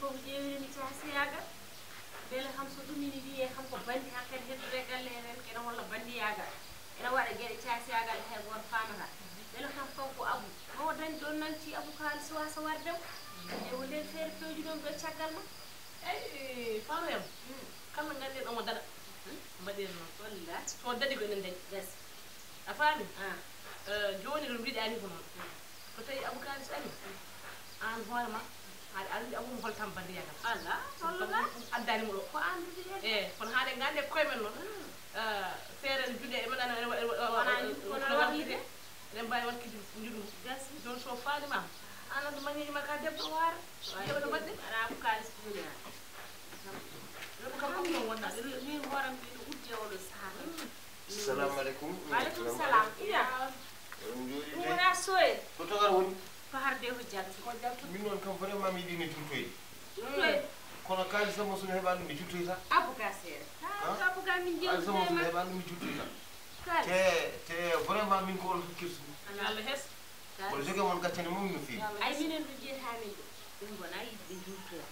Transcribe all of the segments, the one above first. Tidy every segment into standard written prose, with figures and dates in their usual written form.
fof ƴeewiri caasiyagal beele kam so ɗum ini wiye kam ko bandi hakkadi heddude galle en ene holla bandiyagal ene waɗa gueɗe caasiyagal hay goto famata beele kam kanko Abou mo dañi ɗon nanti Abou kalis wasa wardemo e o nden feere pewji ɗon ɗo caggal ma eyi fanoyam kamɓe ganden omo daɗa mbaɗen noon wallahi so daɗi ko enen dañi gas a faami joni ɗum mbiɗa ni ko noon so tawi Abou kalis ari an hoorema haade aɗa andi Abou mo holtama bandiyagal ala hollaga addanimo ɗo ko andude de e kono haade gande koye men noon feere ne juuɗe e meɗa kono waɗide eɗen mbawi wakkide juɗu gasi joni so faalima an ande mañeji ma ka debbo waara ƴeewa no mbaɗɗe ana ko kalis ɗumina rebo kam ɗum noon wonɗa min horam mbiɗo udde oɗo saaha assalamu aleykum waaleykum salam iya ɗum wona soye ko togar woni ko harde ko jalti ko jalti min noon kam vraiment mi yiɗi mi tuttoyde tuttoyde kono kalisa mo somi heɓa ɗum mi tuttoyta abuka seeɗa abuka min kalisa mo somi jewtidema heɓa ɗum mi tuttoyta kalis te vraiment min ko on hokkirtumi Allah hes mboɗo jogue mon gaccane mum no feewi ay minen ɗo jeetamin ɗo ɗum wona yiɗɓe juttoya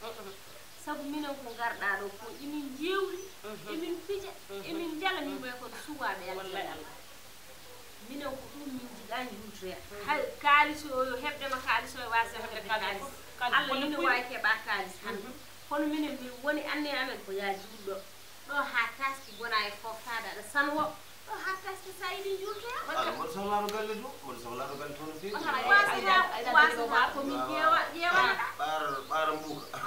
saabu minen ko garɗa ɗo ko emin jewri emin pija emin jala min ɓoya koɗo suwaɓe wallahi Allah Allah minen ko ɗum min jiɗa juttoya hay kalis o yo heɓdema kalis o e wasa heɓde kalis Allah ina wawi keɓa kalis hande kono minen min woni anne amen ko ya juɗɗo ɗo ha taski gona e foftade aɗa sanwo ɗo ha taski sa yiɗi juttoya ala mboɗo sohlano galle to mboɗo sohlano galle to no feewi wasata komin ƴewaɗa ɓaara mbuuka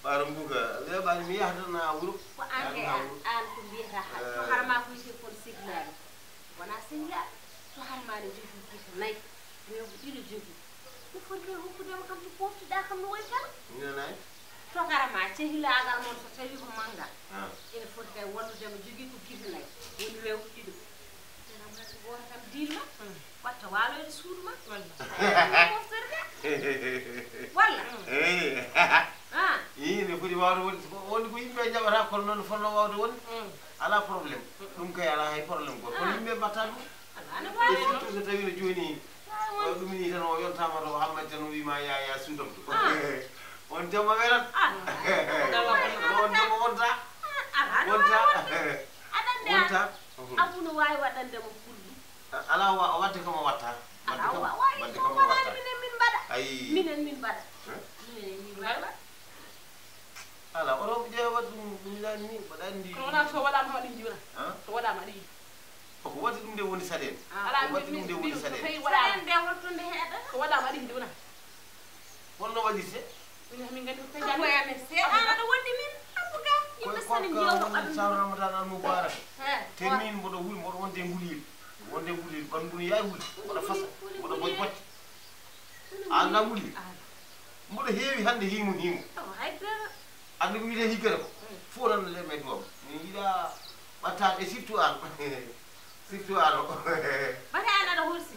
ɓaara mbuuka weeɓani mi yahatana wuuro ko an e an ko mbiyata to harma ko yite kon sihlaɓe wona sihlaɓe to harmane jogui kito nayyi rewɓe ɗiɗo jogui mi foti ɓe hokkudema kam to poftiɗa kam no woy tan minanayi to harma cehilagal moon so tawi ko manggal ene foti kay walludema jogui ko kito nayyi woni rewɓe ɗiɗo enam hasi goto kam dilma watta waloyde suudu ma poftorde walla ne foti wawde wonde ko yimɓe jaɓata kono noon fonno wawde wonde ala probléme ɗum kay ala hay probléme goto kono yimɓe mbatta ɗum ana e wawi surtout so tawi no joni ɗumini tan o yontama to hammadi tan o wima ya suddomto on jamma weran on jamma wonta wonta wonta Abou no wawi waɗandemo pulɗi ala wadde kamo watta wadde kamo watta minen min mbaɗa ayi minen min mbaɗa minen min mbaɗa ala oɗo ƴeewa ɗum ɗumilani ni mbaɗa andi kono wona so waɗama haɗa jiwna so waɗama aɗa yiɗi koko waɗi ɗum nde woni saɗede ala waɗi ɗum nde woni so saɗede tawi waɗama nde holtonde heeɗa so waɗama aɗa yiɗi wona holno waɗirte min gandi ko koyamen seeɗa aɗa wondi min abuga yimɓe sone jewno ɓaɗum saw ramadan al mubarak te he min mboɗo wuli mboɗo wonde nguliyel wonde nguliyel ɓanndu no yawi wuli mboɗo fasa mboɗo boƴ bocce anda nguliyel mboɗo heewi hannde himu haydara andi ko wiyete higgere ko fof tan le men ɗum min yiɗa ɓattaɓe surtout an surtout an o bata an aɗa horsi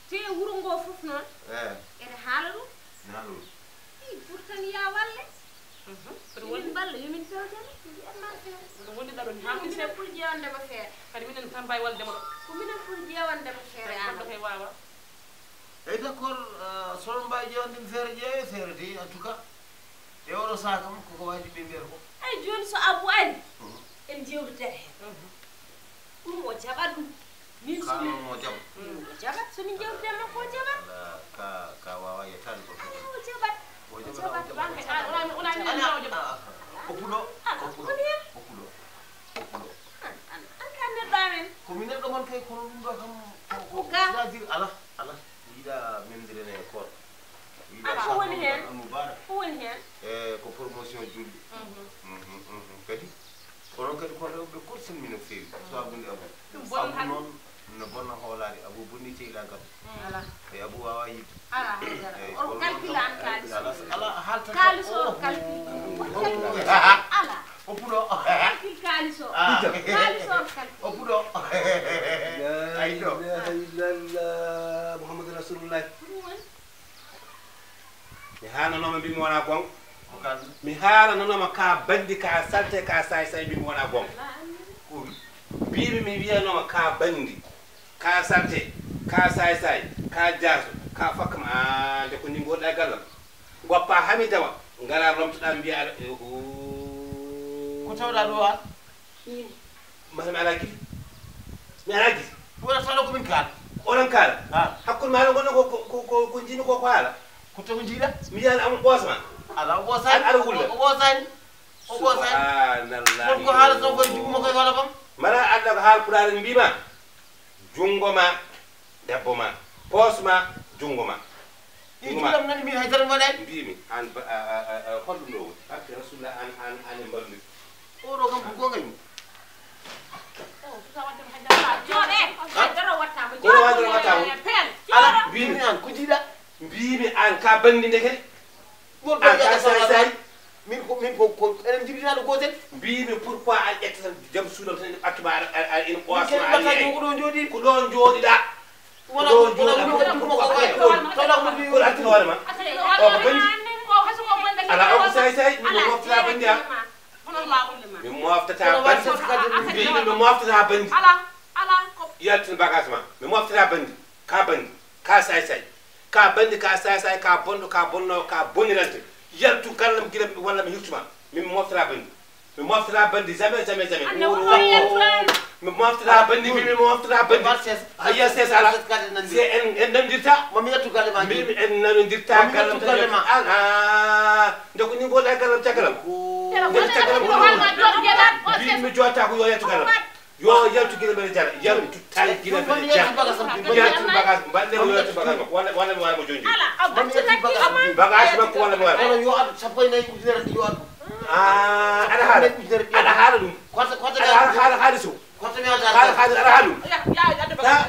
te wuro ngo fof noon ene haala ɗum naɗum i pourtant ya walle yomin balla yomin pewjane mbiyatma feere ɗum wondiɗa ɗon minen pour ƴewandema feere kadi minen tan mbawi waldema ɗo ko minen pour ƴewandema feere goɗɗo kay wawa eyyi d' accord sono mbawi ƴewandemi feere ƴeewe feere de en tout cas e oɗo saha kam koko waji ɓe mbiyata ko ay joni so Abou ari en jewtidata hen ɗum o jaɓat ɗum min ka somin noon mo jaam o jaɓat somin jewtiden makko o jaɓat ka wawa yettade ko o jaɓat o jaɓat jaɓata banque wona min nawo joɓa oppuɗo ko hen oppuɗo an ka neɗɗo amen ko mi neɗɗo man kay kono ɗum ɗo kam Ko ga? c'est à dire ala yiiɗa memdirene e koot Ala, ko woni hen? almoubarak ko woni hen e ko promotion julɗi kadi onon kadi ko rewɓe korsinmi no feewi sabunde Ɗum abou bonon abou tan. noon no bonna hoolade abou bonni ceyɗa gam ala e abou wawa yidde ala haydara eyyi o calcule an kalis ala haalta kalis o calcule ala oppuɗo calcule kalis o kalis o calcule oppuɗo ay ɗo Muhammadu Rasulullah ɗum woni mi hananoma mbimi wona gonga ko kalmi mi halananoma ka bandi ka salte ka say mbimi wona gonga ala anndi kuuri mbimi mi wiyanoma ka bandi ka salte ka say ka jaaso ka fakkama nde ko ni goɗɗa gallam woppa hamidawa ngara romtoɗa mbiya aɗa ko tawɗa ɗo ha masami ala giti mi ala giti wona tawɗa komin kaala onon kaala hakkude maɗa gonɗo ko jiimi ko haala ko tawi jiiɗa mi yiyani amon ɓoosma ala o ɓoosani aɗa wulla o ɓoosani o ɓoosani subhanallahi wonko haala so koye juguma koye wala kam mara anda ko haal pulaar mbima jungo ma debbo ma poos ma jungo ma ɗiɗam nani min haydara waɗani mbimi an holɗum ɗo woni barke rasulullah an e mballu oɗo kam ko gongaymi kono wadoro wattamo ala mbimi an ko jiiɗa mbimi an ka bandi ndeke goto an ka say min ko eɗen jibinaɗo gotel mbimi pourquoi an ƴetta tan jaam suudam tan ɓattuma aɗa ina ɓoosma ɓattani ko ɗo jooɗi ko ɗon jooɗiɗa wona koɗo artino hoorema o ko bandi ala o ko say min moftata bandi a min moftata bandi mbimi mi moftata bandi yaltin bagage ma mi moftata bandi ka say ka bandi ka say ka bonɗo ka bonno ka bonirante yaltu gallam gila walla mi hirtuma min moftata bandi jamais mi moftata bandi mi moftata bandi aya ses ala c'est en nandirta mami yettu galle ma mi en nandirta gallam ma ndeko ni ngoɗa gallam cagalam mi jota ko yo yettu gallam yo yaltu gila mbele jara yaltu tal gila mbele jara yaltu bagage mbaɗe ko yaltu bagage walla mi waymo jonji bagage makko walla mi waymo ono yo aɗa sappo e nayyi ujunere yo aɗa aɗa haala ɗum haala haalis o aɗa haala ɗum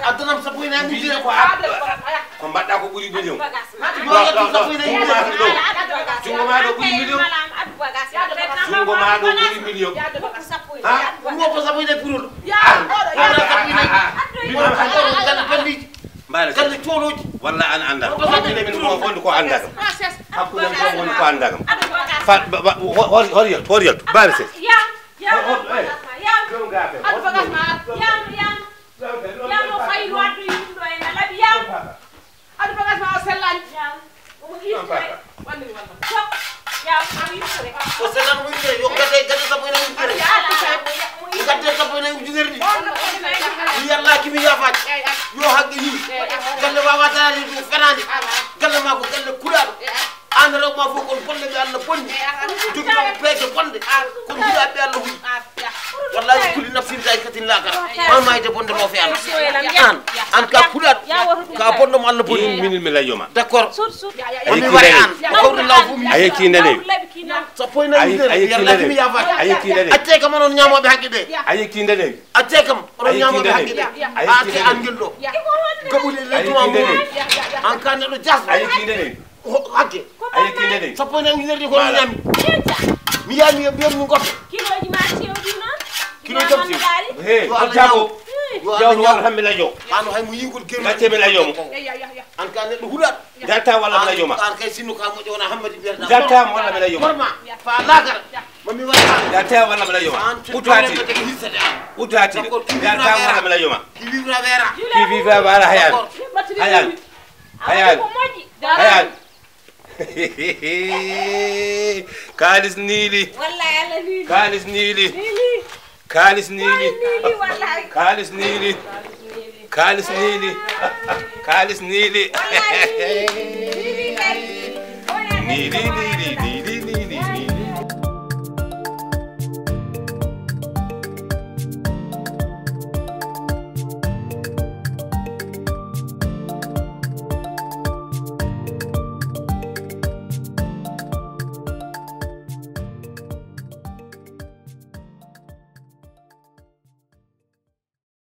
addanam sappo e nayyi ujunere ko mbaɗɗa ko ɓuuri million yo yettu sappo e nayyi ujunere jungo ma ɗo ɓuuri million jungo ma ɗo ɓuuri million mo ko sappo e nayyi purol mbaɗa galle cooloji walla an anda hakkude min mo wonde ko anda kam hakkude min wonde ko anda kam hor yaltu mbaɗa se o sellan mo yimɓe yo gadde sappo e nayyi ujunere gadde sappo e nayyi ujunere ɗi yalla kimi yafaji yo haqqe ni galle wawa darade ɗum fenade galle ma ko galle kuɗaɗo an rew ma fof kon bolle ɓe Allah bonni joguinoɓe peeje bonde kon jiiɗa ɓe Allah huɗi wallahi kulli nafsin zaikatin lakara mamayde bonde mo fe Allah an ka kuɗaɗo ka bonɗomo Allah bonni minin mi layyoma d' accord omi waɗi an kawri law fo a yetti ndenewi sappo e nayyi yalla kimi yafaji a yetti ndenewi acce kam onon ñamoɓe haqqe ɗe a yetti ndenewi acce kam onon ñamoɓe haqqe ɗe a acce an guel ɗo gaɓuɗe leyduma mo an ka neɗɗo jasɗo a yetti ndenewi hakke a yetti ndenewi sappo e nayyi ujunere ɗi kono ñami mi yami mbiyami gotto kilo jom he ko jago jawno walla tan mi layyo ano hay mo yingol gero gacce mi layyomo an ka neɗɗo huɗaɗo dalta walla mi layyoma an kay sinno ka moƴƴo wona hammadi mbiyata daltama walla mi layyoma forma fa lagara mami waɗa dalta walla mi layyoma utati dalta walla mi layyoma ki vivra vera ki viva wala hayan kalis niili kalis niili kalis niili kalis niili kalis niili kalis niili niili niili